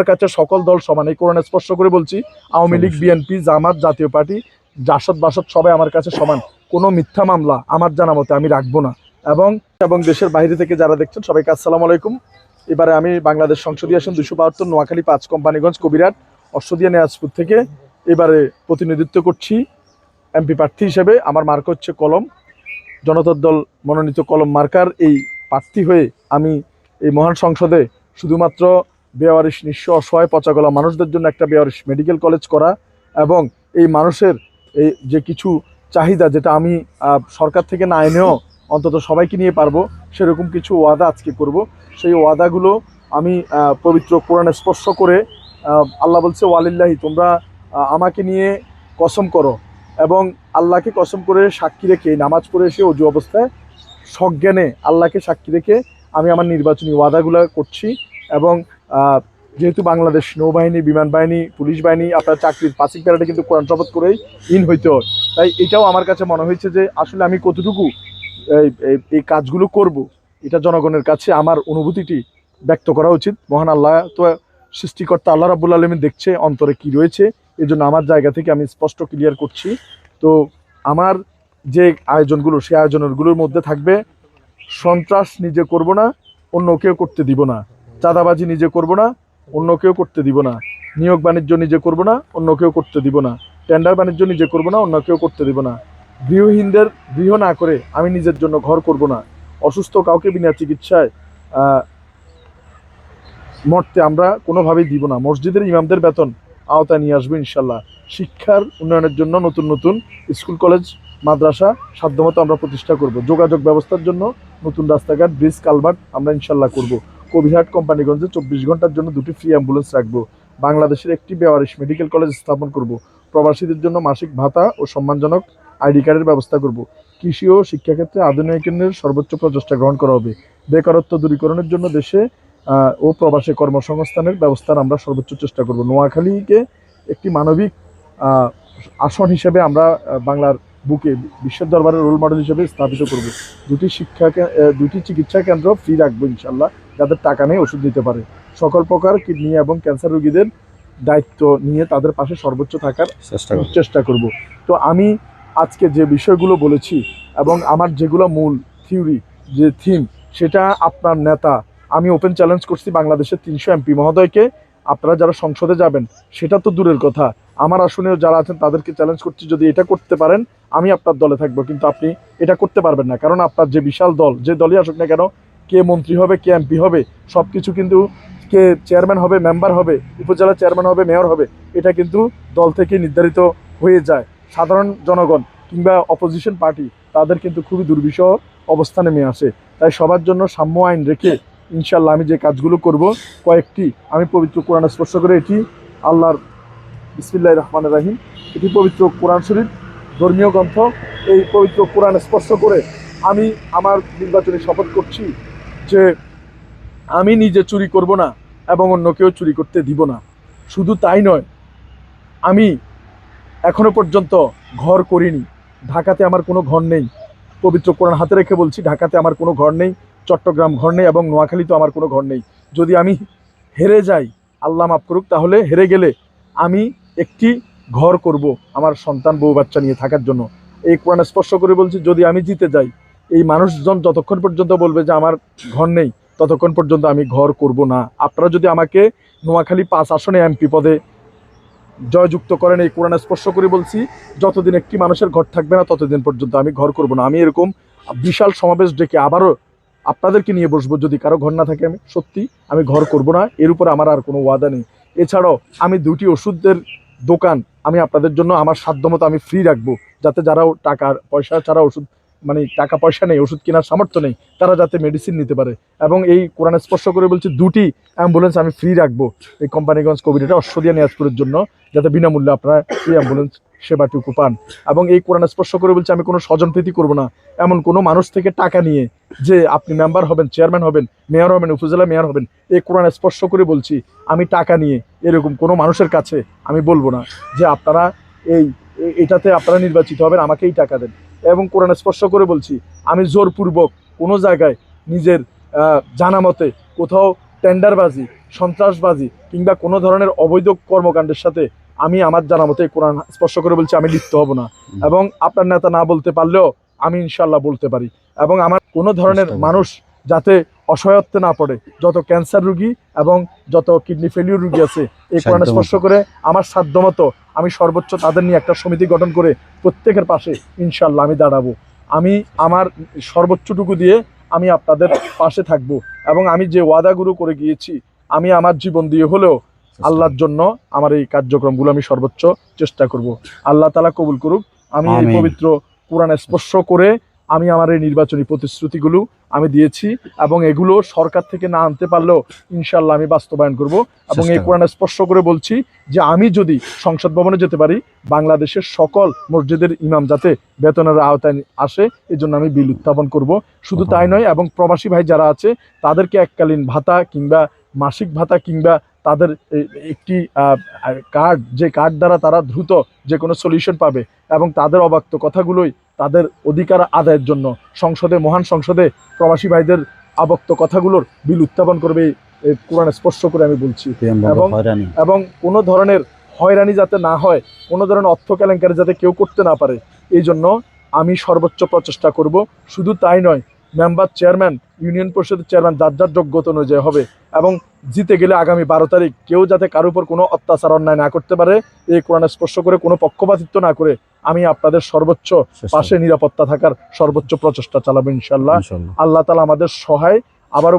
কাছে সকল দল সমান। এই কোরআন স্পর্শ করে বলছি, আওয়ামী লীগ, বিএনপি, জামাত, জাতীয় পার্টি, জাসদ বাসদ সবাই আমার কাছে সমান। কোনো মিথ্যা মামলা আমার জানা মতে আমি রাখবো না। এবং দেশের বাইরে থেকে যারা দেখছেন সবাইকে আসসালামু আলাইকুম। এবারে আমি বাংলাদেশ সংসদীয় আসন 272 নোয়াখালী 5 কোম্পানিগঞ্জ কবিরহাট অশ্বদিয়া নেয়াজপুর থেকে এবারে প্রতিনিধিত্ব করছি এমপি প্রার্থী হিসেবে। আমার মার্কা হচ্ছে কলম। জনতার দল মনোনীত কলম মার্কার এই প্রার্থী হয়ে আমি এই মহান সংসদে শুধুমাত্র বেওয়ারিশ, নিঃস্ব, অসহায়, পচাগলা মানুষদের জন্য একটা বেওয়ারিশ মেডিকেল কলেজ করা এবং এই মানুষের এই যে কিছু চাহিদা যেটা আমি সরকার থেকে না এনেও অন্তত সবাইকে নিয়ে পারবো, সেরকম কিছু ওয়াদা আজকে করব। সেই ওয়াদাগুলো আমি পবিত্র কোরআনে স্পর্শ করে, আল্লাহ বলছে ওয়ালিল্লাহি, তোমরা আমাকে নিয়ে কসম করো, এবং আল্লাহকে কসম করে সাক্ষী রেখে নামাজ পড়ে এসে অজু অবস্থায় সজ্ঞানে আল্লাহকে সাক্ষী রেখে আমি আমার নির্বাচনী ওয়াদাগুলো করছি। এবং যেহেতু বাংলাদেশ নৌবাহিনী, বিমান বাহিনী, পুলিশ বাহিনী, আপনার চাকরির পাসিং প্যারেডে কিন্তু কোরআন শপথ করেই হইতে হয়, তাই এটাও আমার কাছে মনে হয়েছে যে আসলে আমি কতটুকু এই কাজগুলো করব, এটা জনগণের কাছে আমার অনুভূতিটি ব্যক্ত করা উচিত। মহান আল্লাহ তো সৃষ্টিকর্তা আল্লাহ রাব্বুল আলামিন দেখছে অন্তরে কি রয়েছে, এই জন্য আমার জায়গা থেকে আমি স্পষ্ট ক্লিয়ার করছি। তো আমার যে আয়োজনগুলো, সেই আয়োজনগুলোর মধ্যে থাকবে সন্ত্রাস নিজে করব না, অন্য কেউ করতে দিব না। চাঁদাবাজি নিজে করব না, অন্য কেউ করতে দিব না। নিয়োগ বাণিজ্য নিজে করব না, অন্য কেউ করতে দিব না। টেন্ডার বাণিজ্য নিজে করব না, অন্য কেউ করতে দিব না। গৃহহীনদের গৃহ না করে আমি নিজের জন্য ঘর করব না। অসুস্থ কাউকে বিনা চিকিৎসায় মরতে আমরা কোনোভাবেই দিব না। মসজিদের ইমামদের বেতন আওতায় নিয়ে আসবো ইনশাল্লাহ। শিক্ষার উন্নয়নের জন্য নতুন নতুন স্কুল, কলেজ, মাদ্রাসা সাধ্যমতো আমরা প্রতিষ্ঠা করব। যোগাযোগ ব্যবস্থার জন্য নতুন রাস্তাঘাট, ব্রিজ, কালভার্ট আমরা ইনশাল্লাহ করব। কবিরহাট কোম্পানিগঞ্জে 24 ঘন্টার জন্য 2টি ফ্রি অ্যাম্বুলেন্স রাখবো। বাংলাদেশের একটি বেওয়ারিশ মেডিকেল কলেজ স্থাপন করব। প্রবাসীদের জন্য মাসিক ভাতা ও সম্মানজনক আইডি কার্ডের ব্যবস্থা করব। কৃষি ও শিক্ষাক্ষেত্রে আধুনিকায়নের সর্বোচ্চ প্রচেষ্টা গ্রহণ করা হবে। বেকারত্ব দূরীকরণের জন্য দেশে ও প্রবাসে কর্মসংস্থানের ব্যবস্থার আমরা সর্বোচ্চ চেষ্টা করব। নোয়াখালীকে একটি মানবিক আসন হিসেবে আমরা বাংলার বুকে বিশ্বের দরবারে রোল মডেল হিসেবে স্থাপিত করব। 2টি চিকিৎসা কেন্দ্র ফ্রি রাখবো ইনশাল্লাহ, যাদের টাকা নেই ওষুধ দিতে পারে। সকল প্রকার কিডনি এবং ক্যান্সার রোগীদের দায়িত্ব নিয়ে তাদের পাশে সর্বোচ্চ থাকার চেষ্টা করব। তো আমি আজকে যে বিষয়গুলো বলেছি এবং আমার যেগুলো মূল থিওরি, যে থিম, সেটা আপনার নেতা, আমি ওপেন চ্যালেঞ্জ করছি বাংলাদেশের 300 এমপি মহোদয়কে। আপনারা যারা সংসদে যাবেন সেটা তো দূরের কথা, আমার আসনেও যারা আছেন তাদেরকে চ্যালেঞ্জ করছি, যদি এটা করতে পারেন আমি আপনার দলে থাকবো। কিন্তু আপনি এটা করতে পারবেন না, কারণ আপনার যে বিশাল দল, যে দলই আসুক না কেন, কে মন্ত্রী হবে, কে এমপি হবে, সব কিছু কিন্তু, কে চেয়ারম্যান হবে, মেম্বার হবে, উপজেলা চেয়ারম্যান হবে, মেয়র হবে, এটা কিন্তু দল থেকে নির্ধারিত হয়ে যায়। সাধারণ জনগণ কিংবা অপোজিশন পার্টি তাদের কিন্তু খুবই দুর্বিষহ অবস্থা নেমে আসে। তাই সবার জন্য সাম্য আইন রেখে ইনশাল্লাহ আমি যে কাজগুলো করব, কয়েকটি আমি পবিত্র কোরআন স্পর্শ করে, এটি আল্লাহর বিসমিল্লাহির রহমানির রহিম, এটি পবিত্র কোরআন শরীফ, ধর্মীয় গ্রন্থ। এই পবিত্র কোরআন স্পর্শ করে আমি আমার নির্বাচনী শপথ করছি যে আমি নিজে চুরি করব না এবং অন্য কেউ চুরি করতে দিব না। শুধু তাই নয়, আমি এখনো পর্যন্ত ঘর করিনি। ঢাকাতে আমার কোনো ঘর নেই, পবিত্র কোরআন হাতে রেখে বলছি, ঢাকাতে আমার কোনো ঘর নেই, চট্টগ্রাম ঘর নেই, এবং নোয়াখালীতেও আমার কোনো ঘর নেই। যদি আমি হেরে যাই, আল্লাহ মাফ করুক, তাহলে হেরে গেলে আমি একটি ঘর করব আমার সন্তান, বউ বাচ্চা নিয়ে থাকার জন্য। এই কোরআন স্পর্শ করে বলছি, যদি আমি জিতে যাই, এই মানুষজন যতক্ষণ পর্যন্ত বলবে যে আমার ঘর নেই, ততক্ষণ পর্যন্ত আমি ঘর করব না। আপনারা যদি আমাকে নোয়াখালী 5 আসনে এমপি পদে জয়যুক্ত করেন, এই কোরআন স্পর্শ করে বলছি, যতদিন একটি মানুষের ঘর থাকবে না ততদিন পর্যন্ত আমি ঘর করব না। আমি এরকম বিশাল সমাবেশ ডেকে আবারও আপনাদেরকে নিয়ে বসবো, যদি কারো ঘর না থাকে, আমি সত্যি আমি ঘর করব না। এর উপর আমার আর কোনো ওয়াদা নেই। এছাড়াও আমি 2টি ওষুধের দোকান আমি আপনাদের জন্য আমার সাধ্যমতো আমি ফ্রি রাখবো, যাতে যারা টাকার পয়সা ছাড়া ওষুধ, মানে টাকা পয়সা নেই, ওষুধ কেনার সামর্থ্য নেই, তারা যাতে মেডিসিন নিতে পারে। এবং এই কোরআন স্পর্শ করে বলছি, 2টি অ্যাম্বুলেন্স আমি ফ্রি রাখবো এই কোম্পানিগঞ্জ কবিরহাট অশ্বদিয়া নেয়াজপুরের জন্য, যাতে বিনামূল্যে আপনারা এই অ্যাম্বুলেন্স সেবাটুকু পান। এবং এই কোরআন স্পর্শ করে বলছি, আমি কোনো স্বজনপ্রীতি করব না। এমন কোনো মানুষ থেকে টাকা নিয়ে যে আপনি মেম্বার হবেন, চেয়ারম্যান হবেন, মেয়র হবেন, উপজেলা মেয়র হবেন, এই কোরআন স্পর্শ করে বলছি, আমি টাকা নিয়ে এরকম কোনো মানুষের কাছে আমি বলবো না যে আপনারা এটাতে আপনারা নির্বাচিত হবেন, আমাকেই টাকা দেন। এবং কোরআন স্পর্শ করে বলছি, আমি জোরপূর্বক কোনো জায়গায় নিজের জানা মতে কোথাও টেন্ডারবাজি সন্ত্রাসবাদী কিংবা কোনো ধরনের অবৈধ কর্মকাণ্ডের সাথে আমি আমার জানা মতে কোরআন স্পর্শ করে বলছি আমি লিপ্ত হব না। এবং আপনার নেতা না বলতে পারলেও আমি ইনশাল্লাহ বলতে পারি। এবং আমার কোনো ধরনের মানুষ যাতে অসহায়ত্বে না পড়ে, যত ক্যান্সার রুগী এবং যত কিডনি ফেলিউর রুগী আছে, এই কোরআন স্পর্শ করে আমার সাধ্যমতো আমি সর্বোচ্চ তাদের নিয়ে একটা সমিতি গঠন করে প্রত্যেকের পাশে ইনশাল্লাহ আমি দাঁড়াবো। আমি আমার সর্বোচ্চটুকু দিয়ে আমি আপনাদের পাশে থাকব। এবং আমি যে ওয়াদাগুলো করে গিয়েছি, আমি আমার জীবন দিয়ে হলেও আল্লাহর জন্য আমার এই কার্যক্রমগুলো আমি সর্বোচ্চ চেষ্টা করব। আল্লাহ তাআলা কবুল করুক। আমি এই পবিত্র কোরআন স্পর্শ করে আমি আমার এই নির্বাচনী প্রতিশ্রুতিগুলো আমি দিয়েছি এবং এগুলো সরকার থেকে না আনতে পারলেও ইনশাল্লাহ আমি বাস্তবায়ন করব। এবং এই কোরআন স্পর্শ করে বলছি যে আমি যদি সংসদ ভবনে যেতে পারি, বাংলাদেশের সকল মসজিদের ইমাম যাতে বেতনের আওতায় আসে, এই জন্য আমি বিল উত্থাপন করব। শুধু তাই নয়, এবং প্রবাসী ভাই যারা আছে তাদেরকে এককালীন ভাতা কিংবা মাসিক ভাতা কিংবা তাদের একটি কার্ড, যে কার্ড দ্বারা তারা দ্রুত যে কোনো সলিউশন পাবে এবং তাদের অবাক্ত কথাগুলোই তাদের অধিকার আদায়ের জন্য সংসদে, মহান সংসদে প্রবাসী ভাইদের আবক্ত কথাগুলোর বিল উত্থাপন করবে কোরআন স্পর্শ করে আমি বলছি। এবং কোনো ধরনের হয়রানি যাতে না হয়, কোনো ধরনের অর্থ কেলেঙ্কারি যাতে কেউ করতে না পারে, এই জন্য আমি সর্বোচ্চ প্রচেষ্টা করব। শুধু তাই নয়, মেম্বার, চেয়ারম্যান, ইউনিয়ন পরিষদের চেয়ারম্যান যার যার যোগ্যতা অনুযায়ী হবে। এবং জিতে গেলে আগামী 12 তারিখ কেউ যাতে কারোর উপর কোনো অত্যাচার অন্যায় না করতে পারে, এই কোরআন স্পর্শ করে কোনো পক্ষপাতিত্ব না করে আমি আপনাদের সর্বোচ্চ পাশে নিরাপত্তা থাকার সর্বোচ্চ প্রচেষ্টা চালাবো ইনশাল্লাহ। আল্লাহ তাআলা আমাদের সহায়। আবারও